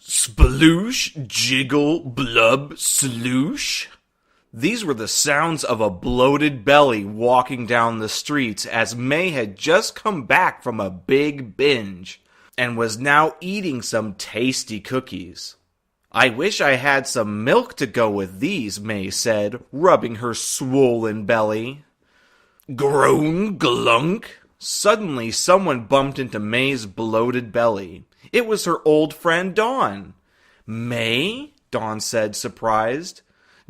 Sploosh, jiggle, blub, sloosh. These were the sounds of a bloated belly walking down the streets as May had just come back from a big binge and was now eating some tasty cookies. I wish I had some milk to go with these, May said, rubbing her swollen belly. Groan, glunk. Suddenly, someone bumped into May's bloated belly. It was her old friend Dawn. May? Dawn said, surprised.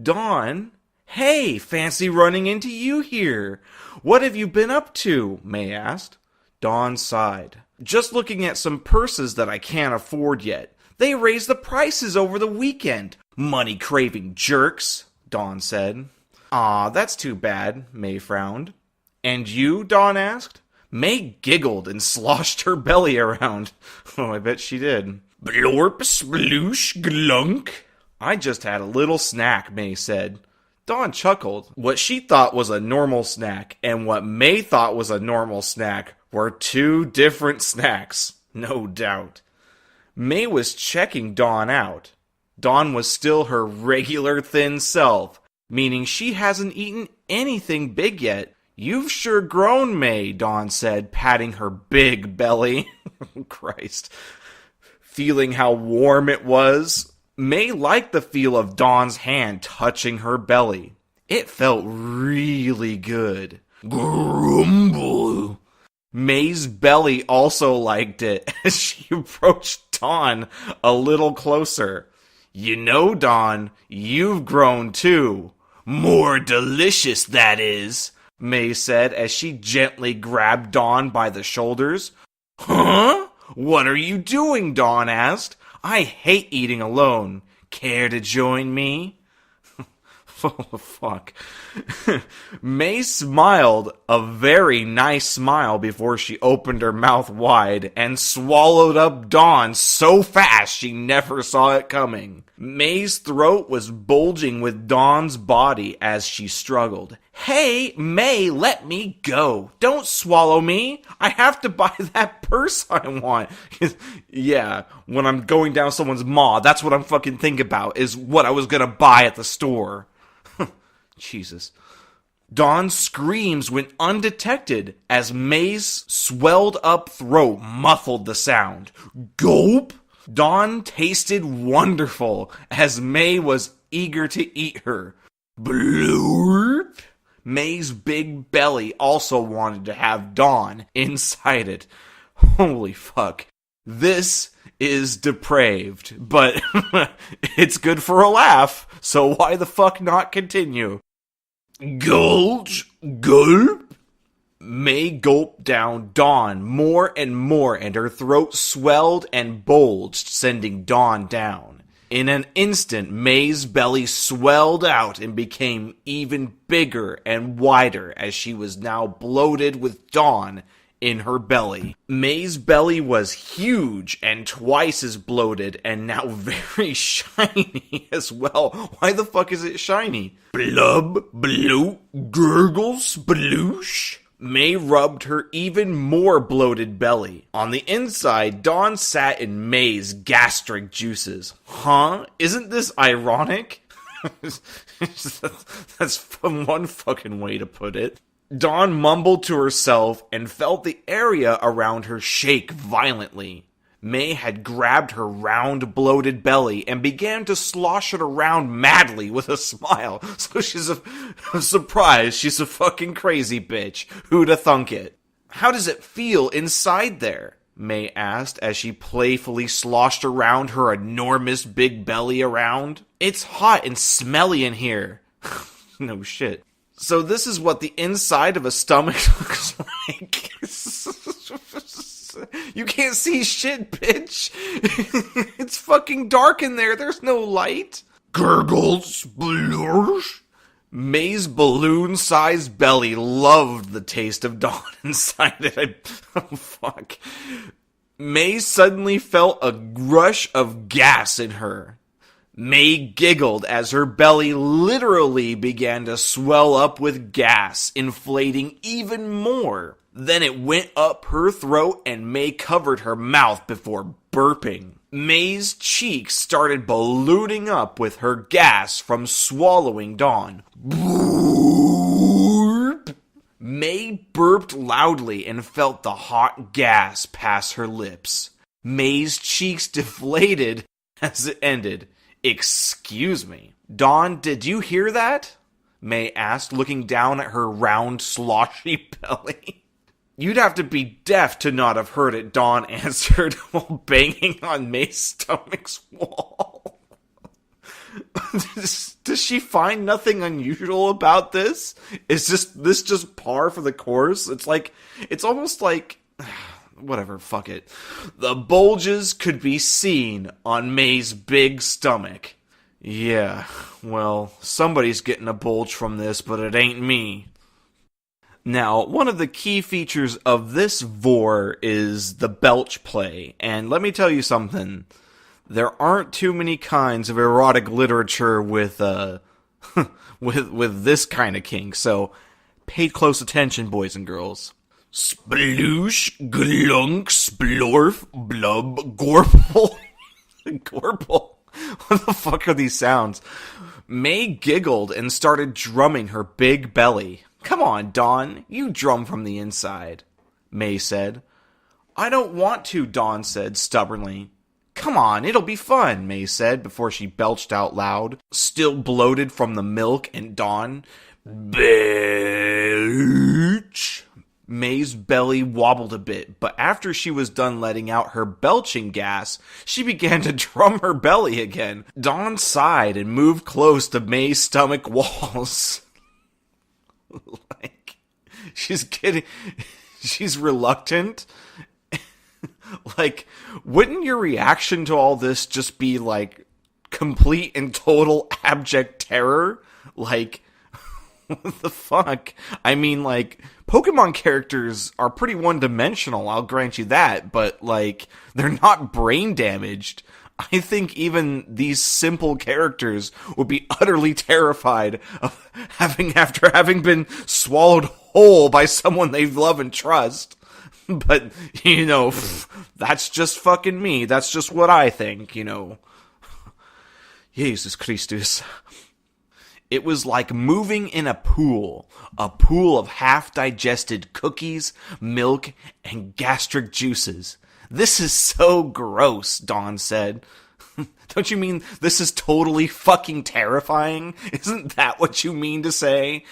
Dawn? Hey, fancy running into you here. What have you been up to? May asked. Dawn sighed. Just looking at some purses that I can't afford yet. They raised the prices over the weekend. Money-craving jerks, Dawn said. Aw, that's too bad, May frowned. And you? Dawn asked. May giggled and sloshed her belly around. Oh, I bet she did. Blorp, sploosh, glunk. I just had a little snack, May said. Dawn chuckled. What she thought was a normal snack and what May thought was a normal snack were two different snacks, no doubt. May was checking Dawn out. Dawn was still her regular thin self, meaning she hasn't eaten anything big yet. You've sure grown, May, Dawn said, patting her big belly. Christ. Feeling how warm it was, May liked the feel of Dawn's hand touching her belly. It felt really good. Grumble. May's belly also liked it as she approached Dawn a little closer. You know, Dawn, you've grown too. More delicious, that is, May said as she gently grabbed Dawn by the shoulders. Huh? What are you doing? Dawn asked. I hate eating alone. Care to join me? Oh, fuck. May smiled a very nice smile before she opened her mouth wide and swallowed up Dawn so fast she never saw it coming. May's throat was bulging with Dawn's body as she struggled. Hey, May, let me go. Don't swallow me. I have to buy that purse I want. Yeah, when I'm going down someone's maw, that's what I'm fucking thinking about, is what I was gonna buy at the store. Jesus. Dawn's screams went undetected as May's swelled up throat muffled the sound. Gulp! Dawn tasted wonderful as May was eager to eat her. Blurp! May's big belly also wanted to have Dawn inside it. Holy fuck. This is depraved, but it's good for a laugh, so why the fuck not continue? Gulch, gulp. May gulped down Dawn more and more, and her throat swelled and bulged, sending Dawn down. In an instant, May's belly swelled out and became even bigger and wider as she was now bloated with Dawn in her belly. May's belly was huge and twice as bloated and now very shiny as well. Why the fuck is it shiny? Blub, bloop, gurgle, sploosh. May rubbed her even more bloated belly. On the inside, Dawn sat in May's gastric juices. Huh? Isn't this ironic? That's one fucking way to put it. Dawn mumbled to herself and felt the area around her shake violently. May had grabbed her round, bloated belly and began to slosh it around madly with a smile. So she's a surprise. She's a fucking crazy bitch. Who'da thunk it? How does it feel inside there? May asked as she playfully sloshed around her enormous big belly around. It's hot and smelly in here. No shit. So this is what the inside of a stomach looks like. You can't see shit, bitch. It's fucking dark in there. There's no light. Gurgles, blursh. May's balloon-sized belly loved the taste of Dawn inside it. Oh, fuck. May suddenly felt a rush of gas in her. May giggled as her belly literally began to swell up with gas, inflating even more. Then it went up her throat and May covered her mouth before burping. May's cheeks started ballooning up with her gas from swallowing Dawn. Burp. May burped loudly and felt the hot gas pass her lips. May's cheeks deflated as it ended. Excuse me. Dawn, did you hear that? May asked, looking down at her round, sloshy belly. You'd have to be deaf to not have heard it, Dawn answered while banging on May's stomach's wall. Does she find nothing unusual about this? Is this just par for the course? It's almost like... Whatever, fuck it. The bulges could be seen on May's big stomach. Yeah, well, somebody's getting a bulge from this, but it ain't me. Now, one of the key features of this Vore is the belch play, and let me tell you something. There aren't too many kinds of erotic literature with with this kind of kink, so pay close attention, boys and girls. Sploosh, glunk, splorf, blub, gorple. Gorple? What the fuck are these sounds? May giggled and started drumming her big belly. Come on, Dawn, you drum from the inside, May said. I don't want to, Dawn said stubbornly. Come on, it'll be fun, May said before she belched out loud, still bloated from the milk and Dawn. Belch. May's belly wobbled a bit, but after she was done letting out her belching gas, she began to drum her belly again. Dawn sighed and moved close to May's stomach walls. She's reluctant. Wouldn't your reaction to all this just be, complete and total abject terror? What the fuck? I mean, Pokemon characters are pretty one-dimensional, I'll grant you that, but, they're not brain damaged. I think even these simple characters would be utterly terrified of after having been swallowed whole by someone they love and trust. But, that's just fucking me. That's just what I think, Jesus Christus. It was like moving in a pool of half-digested cookies, milk, and gastric juices. This is so gross, Dawn said. Don't you mean this is totally fucking terrifying? Isn't that what you mean to say?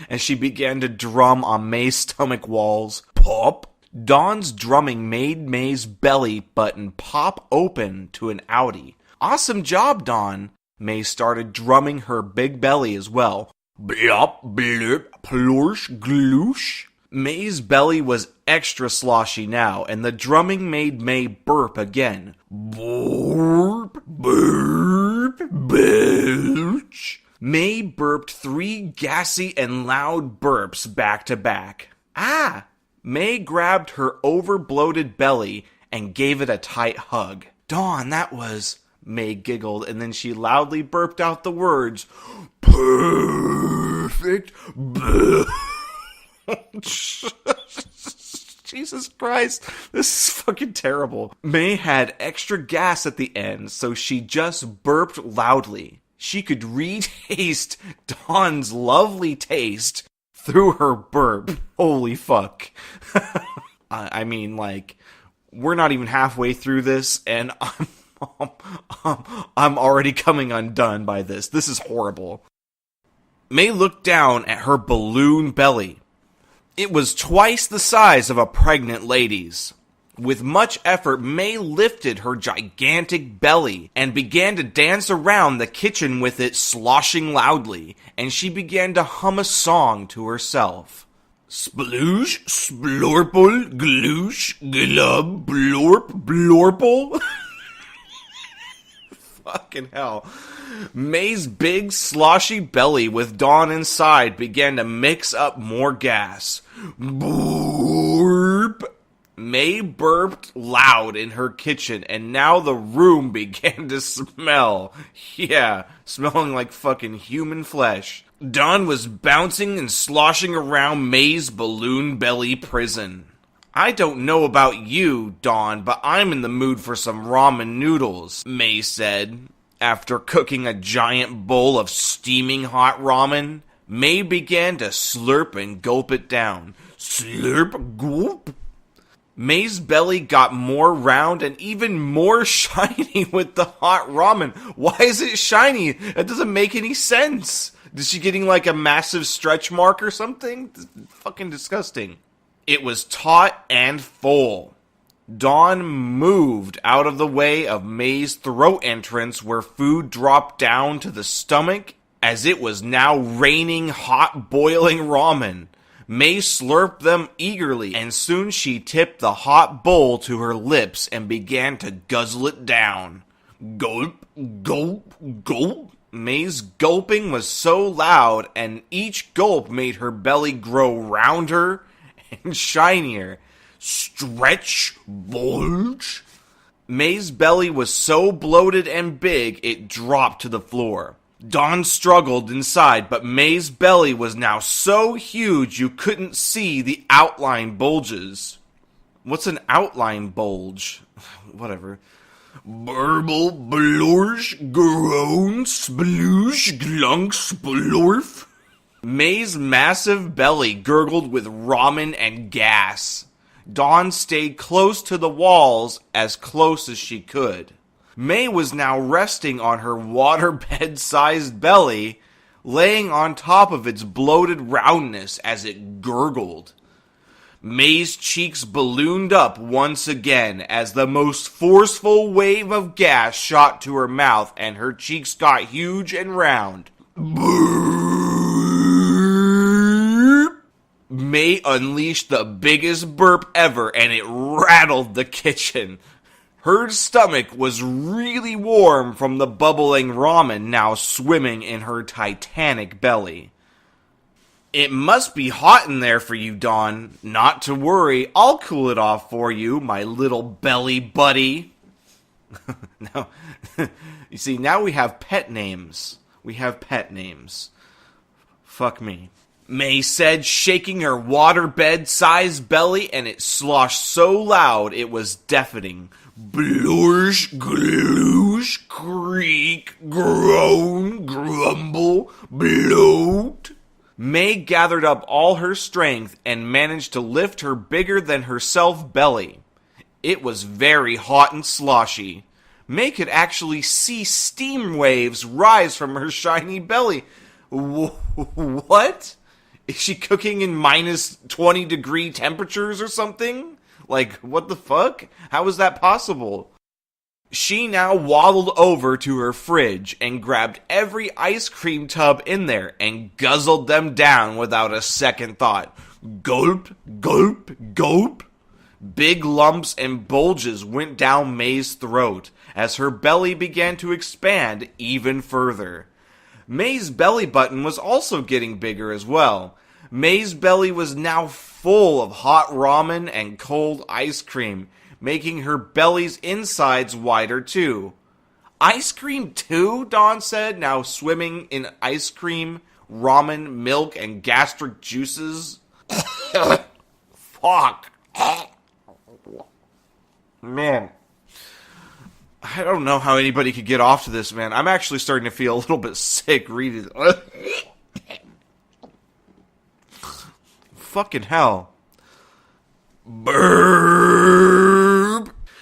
As she began to drum on May's stomach walls. Pop! Dawn's drumming made May's belly button pop open to an outie. Awesome job, Dawn. May started drumming her big belly as well. Blop, blurp, plorsh, gloosh. May's belly was extra sloshy now, and the drumming made May burp again. Burp, burp, belch. May burped 3 gassy and loud burps back to back. Ah! May grabbed her over-bloated belly and gave it a tight hug. Dawn, that was... May giggled, and then she loudly burped out the words, perfect belch. Jesus Christ, this is fucking terrible. May had extra gas at the end, so she just burped loudly. She could re-taste Dawn's lovely taste through her burp. Holy fuck. I mean, we're not even halfway through this, and I'm already coming undone by this. This is horrible. May looked down at her balloon belly. It was twice the size of a pregnant lady's. With much effort, May lifted her gigantic belly and began to dance around the kitchen with it, sloshing loudly, and she began to hum a song to herself. Sploosh, splorple, gloosh, glub, blorp, blorple. Fucking hell. May's big, sloshy belly with Dawn inside began to mix up more gas. Burp. May burped loud in her kitchen, and now the room began to smell. Yeah, smelling like fucking human flesh. Dawn was bouncing and sloshing around May's balloon belly prison. I don't know about you, Dawn, but I'm in the mood for some ramen noodles, May said. After cooking a giant bowl of steaming hot ramen, May began to slurp and gulp it down. Slurp, gulp. May's belly got more round and even more shiny with the hot ramen. Why is it shiny? That doesn't make any sense. Is she getting like a massive stretch mark or something? Fucking disgusting. It was taut and full. Dawn moved out of the way of May's throat entrance where food dropped down to the stomach as it was now raining hot boiling ramen. May slurped them eagerly, and soon she tipped the hot bowl to her lips and began to guzzle it down. Gulp, gulp, gulp. May's gulping was so loud, and each gulp made her belly grow rounder and shinier. Stretch, bulge. May's belly was so bloated and big, it dropped to the floor. Dawn struggled inside, but May's belly was now so huge you couldn't see the outline bulges. What's an outline bulge? Whatever. Burble, blorsh, groan, sploosh, glunk, splorf. May's massive belly gurgled with ramen and gas. Dawn stayed close to the walls, as close as she could. May was now resting on her waterbed-sized belly, laying on top of its bloated roundness as it gurgled. May's cheeks ballooned up once again as the most forceful wave of gas shot to her mouth and her cheeks got huge and round. Burp. May unleashed the biggest burp ever and it rattled the kitchen. Her stomach was really warm from the bubbling ramen now swimming in her titanic belly. It must be hot in there for you, Dawn. Not to worry, I'll cool it off for you, my little belly buddy. Now, you see, now we have pet names. Fuck me. May said, shaking her waterbed-sized belly, and it sloshed so loud it was deafening. Bloosh, gloosh, creak, groan, grumble, bloat. May gathered up all her strength and managed to lift her bigger-than-herself belly. It was very hot and sloshy. May could actually see steam waves rise from her shiny belly. What? Is she cooking in minus 20-degree temperatures or something? Like, what the fuck? How is that possible? She now waddled over to her fridge and grabbed every ice cream tub in there and guzzled them down without a second thought. Gulp, gulp, gulp. Big lumps and bulges went down May's throat as her belly began to expand even further. May's belly button was also getting bigger as well. May's belly was now full of hot ramen and cold ice cream, making her belly's insides wider too. Ice cream too? Dawn said, now swimming in ice cream, ramen, milk, and gastric juices. Fuck. Man. I don't know how anybody could get off to this, man. I'm actually starting to feel a little bit sick reading it. Fucking hell. Burp.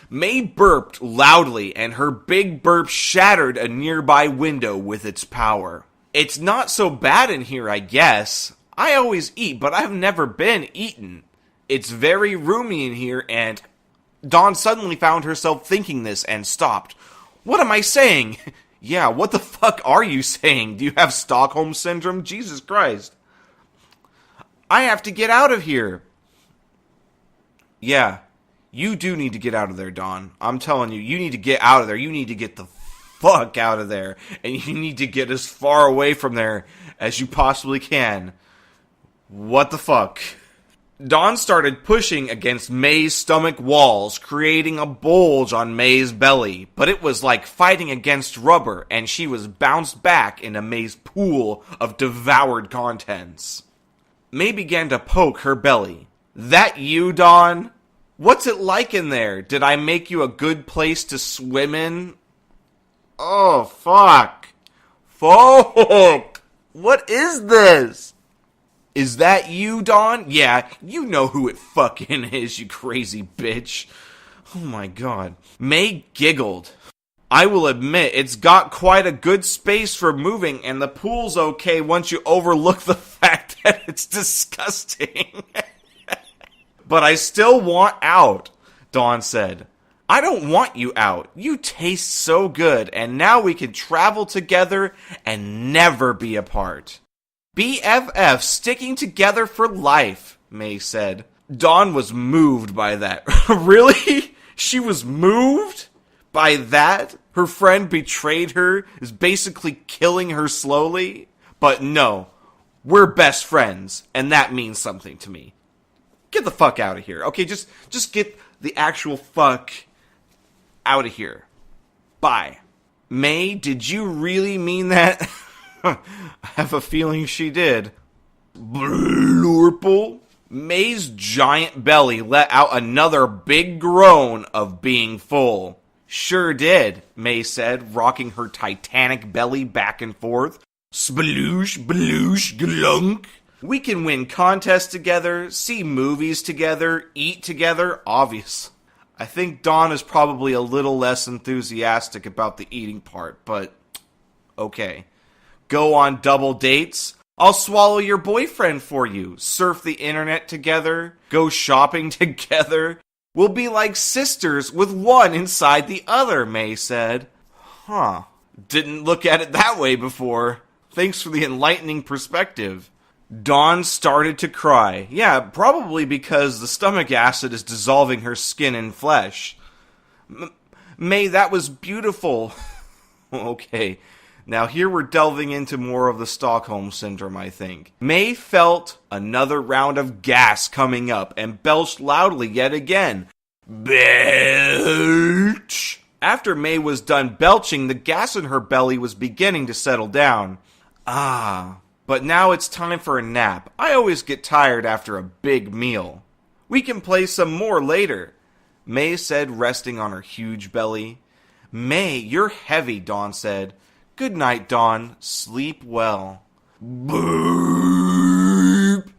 May burped loudly, and her big burp shattered a nearby window with its power. It's not so bad in here, I guess. I always eat, but I've never been eaten. It's very roomy in here, and... Dawn suddenly found herself thinking this and stopped. What am I saying? Yeah, what the fuck are you saying? Do you have Stockholm Syndrome? Jesus Christ. I have to get out of here. Yeah, you do need to get out of there, Dawn. I'm telling you, you need to get out of there. You need to get the fuck out of there. And you need to get as far away from there as you possibly can. What the fuck? Dawn started pushing against May's stomach walls, creating a bulge on May's belly, but it was like fighting against rubber, and she was bounced back into May's pool of devoured contents. May began to poke her belly. That you, Dawn? What's it like in there? Did I make you a good place to swim in? Oh, fuck. Fuck! What is this? Is that you, Dawn? Yeah, you know who it fucking is, you crazy bitch. Oh my god. May giggled. I will admit, it's got quite a good space for moving, and the pool's okay once you overlook the fact that it's disgusting. But I still want out, Dawn said. I don't want you out. You taste so good, and now we can travel together and never be apart. BFF sticking together for life, May said. Dawn was moved by that. Really? She was moved by that? Her friend betrayed her, is basically killing her slowly? But no, we're best friends, and that means something to me. Get the fuck out of here. Okay, just get the actual fuck out of here. Bye. May, did you really mean that? I have a feeling she did. Blurple. May's giant belly let out another big groan of being full. Sure did, May said, rocking her titanic belly back and forth. Sploosh, bloosh, glunk. We can win contests together, see movies together, eat together, obvious. I think Dawn is probably a little less enthusiastic about the eating part, but okay. Go on double dates? I'll swallow your boyfriend for you. Surf the internet together, go shopping together. We'll be like sisters with one inside the other, May said. Huh. Didn't look at it that way before. Thanks for the enlightening perspective. Dawn started to cry. Yeah, probably because the stomach acid is dissolving her skin and flesh. May, that was beautiful. Okay, now here we're delving into more of the Stockholm Syndrome, I think. May felt another round of gas coming up and belched loudly yet again. Belch! After May was done belching, the gas in her belly was beginning to settle down. Ah... But now it's time for a nap. I always get tired after a big meal. We can play some more later, May said, resting on her huge belly. May, you're heavy, Dawn said. Good night, Dawn. Sleep well. Burp.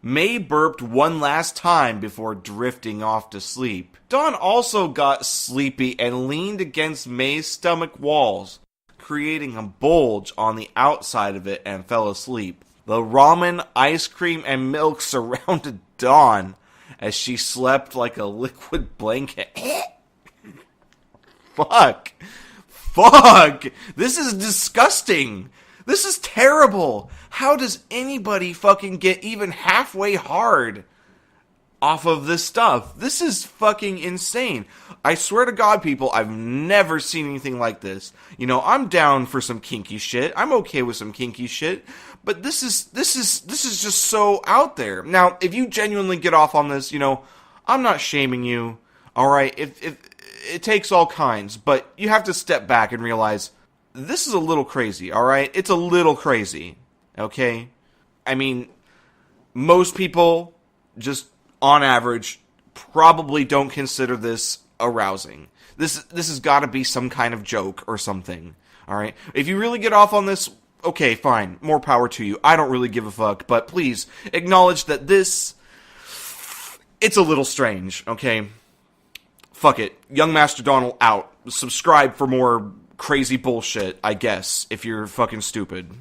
May burped one last time before drifting off to sleep. Dawn also got sleepy and leaned against May's stomach walls, creating a bulge on the outside of it, and fell asleep. The ramen, ice cream, and milk surrounded Dawn as she slept like a liquid blanket. Fuck. This is disgusting. This is terrible. How does anybody fucking get even halfway hard off of this stuff? This is fucking insane. I swear to God, people, I've never seen anything like this. You know, I'm down for some kinky shit. I'm okay with some kinky shit. But this is just so out there. Now, if you genuinely get off on this, you know, I'm not shaming you. All right, if it takes all kinds, but you have to step back and realize this is a little crazy. All right, it's a little crazy. Okay, I mean, most people just on average probably don't consider this arousing. This has got to be some kind of joke or something. All right, if you really get off on this, okay, fine, more power to you. I don't really give a fuck, but please acknowledge that it's a little strange, okay? Fuck it. Young Master Donald out. Subscribe for more crazy bullshit, I guess, if you're fucking stupid.